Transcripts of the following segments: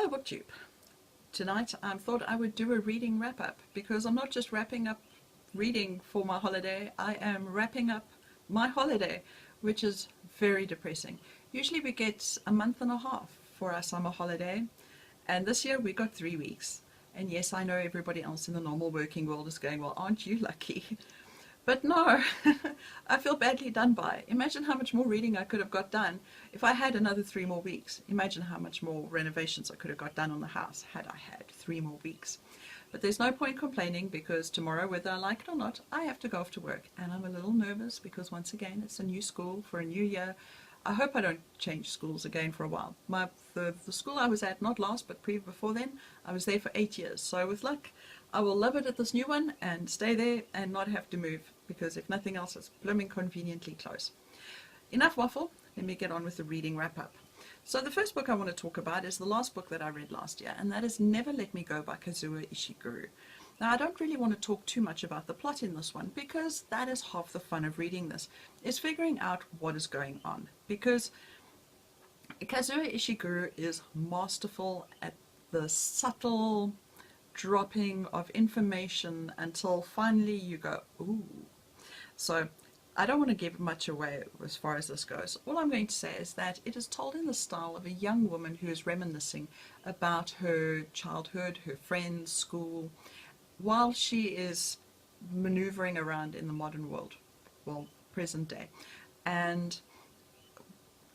Hello BookTube. Tonight I thought I would do a reading wrap up because I'm not just wrapping up reading for my holiday, I am wrapping up my holiday, which is very depressing. Usually we get a month and a half for our summer holiday, and this year we got 3 weeks. And yes, I know everybody else in the normal working world is going, well, aren't you lucky? But no, I feel badly done by. Imagine how much more reading I could have got done if I had another 3 more weeks. Imagine how much more renovations I could have got done on the house had I had 3 more weeks. But there's no point complaining because tomorrow, whether I like it or not, I have to go off to work. And I'm a little nervous because once again, it's a new school for a new year. I hope I don't change schools again for a while. The school I was at, not last, but before then, I was there for 8 years. So with luck, I will love it at this new one and stay there and not have to move, because if nothing else, it's blooming conveniently close. Enough waffle, let me get on with the reading wrap up. So the first book I want to talk about is the last book that I read last year, and that is Never Let Me Go by Kazuo Ishiguro. Now I don't really want to talk too much about the plot in this one, because that is half the fun of reading this, is figuring out what is going on. Because Kazuo Ishiguro is masterful at the subtle dropping of information until finally you go, ooh. So I don't want to give much away as far as this goes. All I'm going to say is that it is told in the style of a young woman who is reminiscing about her childhood, her friends, school, while she is maneuvering around in the modern world, well, present day. And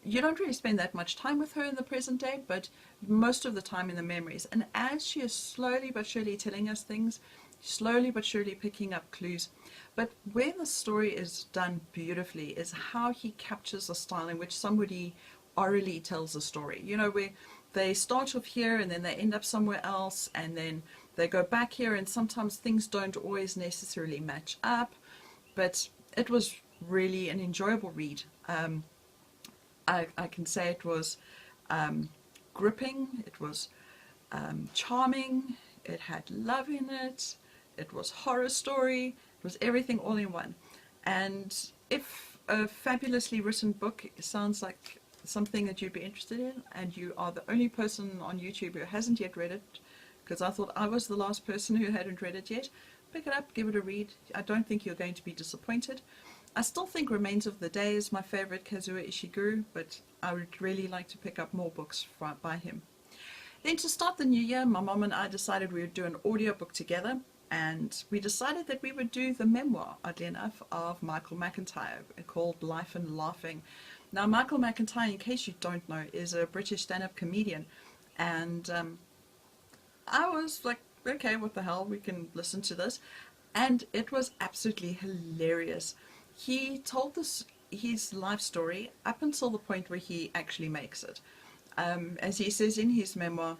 you don't really spend that much time with her in the present day, but most of the time in the memories. And as she is slowly but surely telling us things, slowly but surely picking up clues. But where the story is done beautifully is how he captures the style in which somebody orally tells a story. You know, where they start off here and then they end up somewhere else, and then they go back here, and sometimes things don't always necessarily match up. But it was really an enjoyable read. I can say it was gripping, it was charming, it had love in it, it was horror story, it was everything all in one. And if a fabulously written book sounds like something that you'd be interested in, and you are the only person on YouTube who hasn't yet read it, because I thought I was the last person who hadn't read it yet, pick it up, give it a read. I don't think you're going to be disappointed. I still think Remains of the Day is my favorite Kazuo Ishiguro, but I would really like to pick up more books by him. Then to start the new year, my mom and I decided we would do an audiobook together, and we decided that we would do the memoir, oddly enough, of Michael McIntyre, called Life and Laughing. Now, Michael McIntyre, in case you don't know, is a British stand-up comedian, and I was like, okay, what the hell, we can listen to this. And it was absolutely hilarious. He told his life story up until the point where he actually makes it. As he says in his memoir,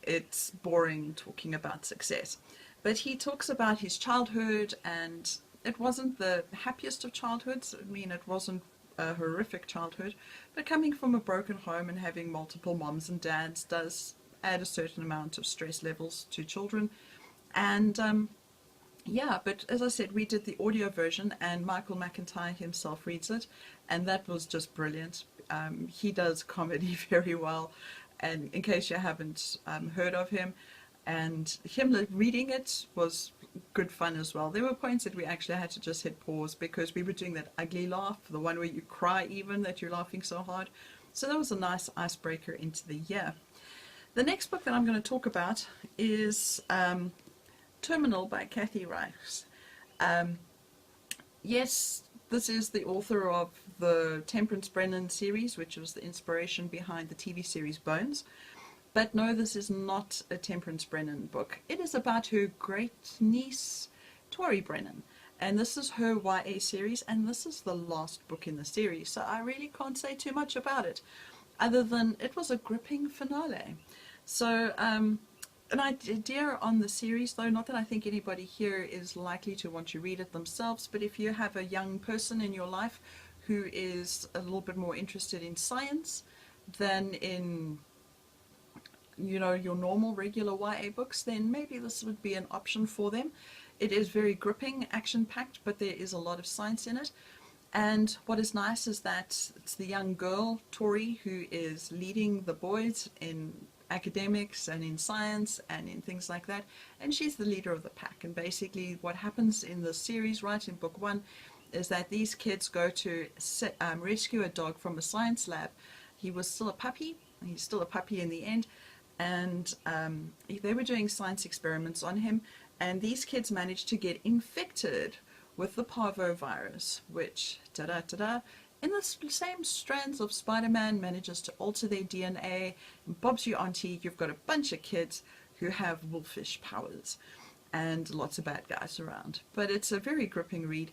it's boring talking about success. But he talks about his childhood, and it wasn't the happiest of childhoods. I mean, it wasn't a horrific childhood, but coming from a broken home and having multiple moms and dads does add a certain amount of stress levels to children. And yeah, but as I said, we did the audio version, and Michael McIntyre himself reads it, and that was just brilliant. He does comedy very well, and in case you haven't heard of him, and him reading it was good fun as well. There were points that we actually had to just hit pause because we were doing that ugly laugh, the one where you cry even that you're laughing so hard. So that was a nice icebreaker into the year. The next book that I'm going to talk about is Terminal by Kathy Reichs. Yes, this is the author of the Temperance Brennan series, which was the inspiration behind the TV series Bones. But no, this is not a Temperance Brennan book. It is about her great niece, Tori Brennan. And this is her YA series, and this is the last book in the series. So I really can't say too much about it, other than it was a gripping finale. So, an idea on the series, though, not that I think anybody here is likely to want to read it themselves, but if you have a young person in your life who is a little bit more interested in science than in, you know, your normal regular YA books, then maybe this would be an option for them. It is very gripping, action-packed, but there is a lot of science in it. And what is nice is that it's the young girl, Tori, who is leading the boys in academics and in science and in things like that, and she's the leader of the pack. And basically what happens in the series, right in book 1, is that these kids go to rescue a dog from a science lab. He was still a puppy, he's still a puppy in the end, and they were doing science experiments on him, and these kids managed to get infected with the parvovirus, which, ta-da-ta-da, in the same strands of Spider-Man, manages to alter their DNA. And Bob's your auntie, you've got a bunch of kids who have wolfish powers and lots of bad guys around. But it's a very gripping read.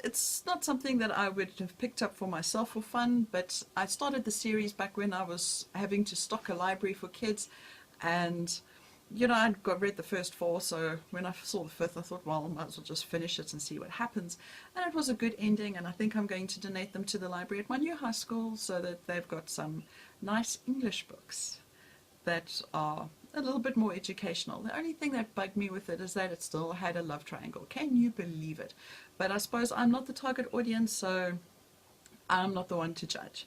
It's not something that I would have picked up for myself for fun, but I started the series back when I was having to stock a library for kids, and you know, I'd read the first 4, so when I saw the 5th I thought, well, I might as well just finish it and see what happens. And it was a good ending, and I think I'm going to donate them to the library at my new high school so that they've got some nice English books that are a little bit more educational. The only thing that bugged me with it is that it still had a love triangle. Can you believe it? But I suppose I'm not the target audience, so I'm not the one to judge.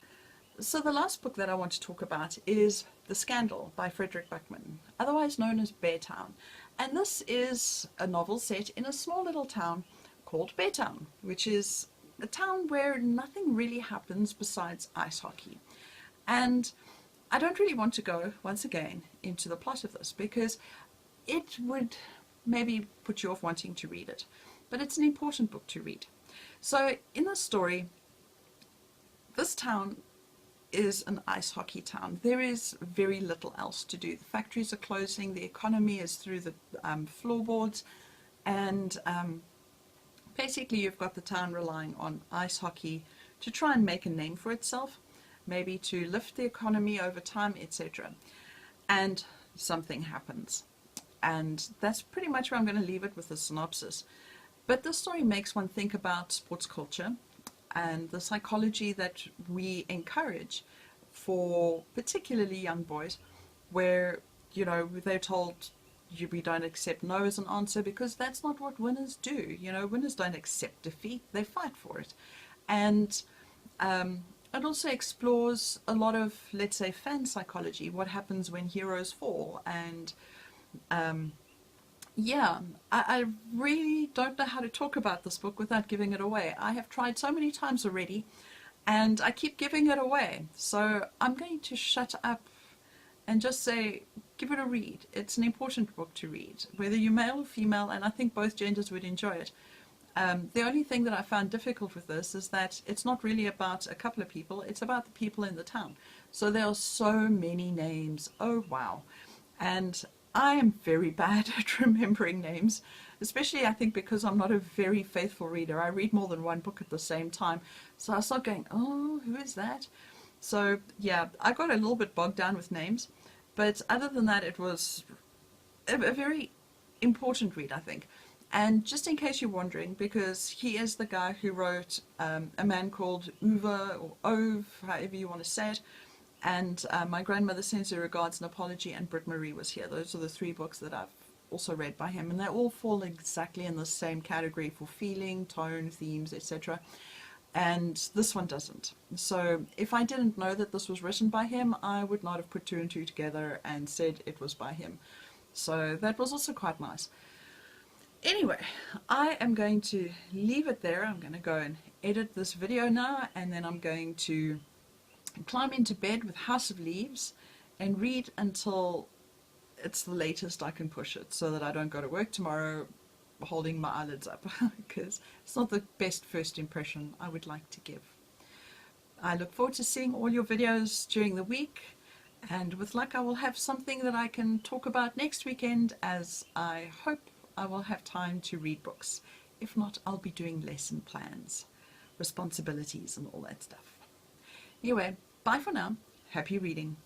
So the last book that I want to talk about is The Scandal by Fredrik Backman, otherwise known as Beartown. And this is a novel set in a small little town called Beartown, which is a town where nothing really happens besides ice hockey. And I don't really want to go, once again, into the plot of this, because it would maybe put you off wanting to read it. But it's an important book to read. So in the story, this town is an ice hockey town. There is very little else to do. The factories are closing, the economy is through the floorboards, and basically you've got the town relying on ice hockey to try and make a name for itself, maybe to lift the economy over time, etc. And something happens. And that's pretty much where I'm going to leave it with the synopsis. But this story makes one think about sports culture and the psychology that we encourage for particularly young boys, where, you know, they're told we don't accept no as an answer, because that's not what winners do. You know, winners don't accept defeat, they fight for it. And it also explores a lot of, let's say, fan psychology, what happens when heroes fall. And yeah, I really don't know how to talk about this book without giving it away. I have tried so many times already, and I keep giving it away. So I'm going to shut up and just say, give it a read. It's an important book to read, whether you're male or female, and I think both genders would enjoy it. The only thing that I found difficult with this is that it's not really about a couple of people, it's about the people in the town. So there are so many names. Oh wow. And I am very bad at remembering names, especially I think because I'm not a very faithful reader. I read more than one book at the same time. So I start going, oh, who is that? So yeah, I got a little bit bogged down with names. But other than that, it was a very important read, I think. And just in case you're wondering, because he is the guy who wrote A Man Called Uwe, or Ove, however you want to say it, and My Grandmother Sends Her Regards and Apology, and Britt Marie was here. Those are the 3 books that I've also read by him, and they all fall exactly in the same category for feeling, tone, themes, etc. And this one doesn't. So if I didn't know that this was written by him, I would not have put 2 and 2 together and said it was by him. So that was also quite nice. Anyway, I am going to leave it there. I'm going to go and edit this video now, and then I'm going to climb into bed with House of Leaves and read until it's the latest I can push it, so that I don't go to work tomorrow holding my eyelids up, because it's not the best first impression I would like to give. I look forward to seeing all your videos during the week, and with luck I will have something that I can talk about next weekend, as I hope I will have time to read books. If not, I'll be doing lesson plans, responsibilities and all that stuff. Anyway, bye for now. Happy reading.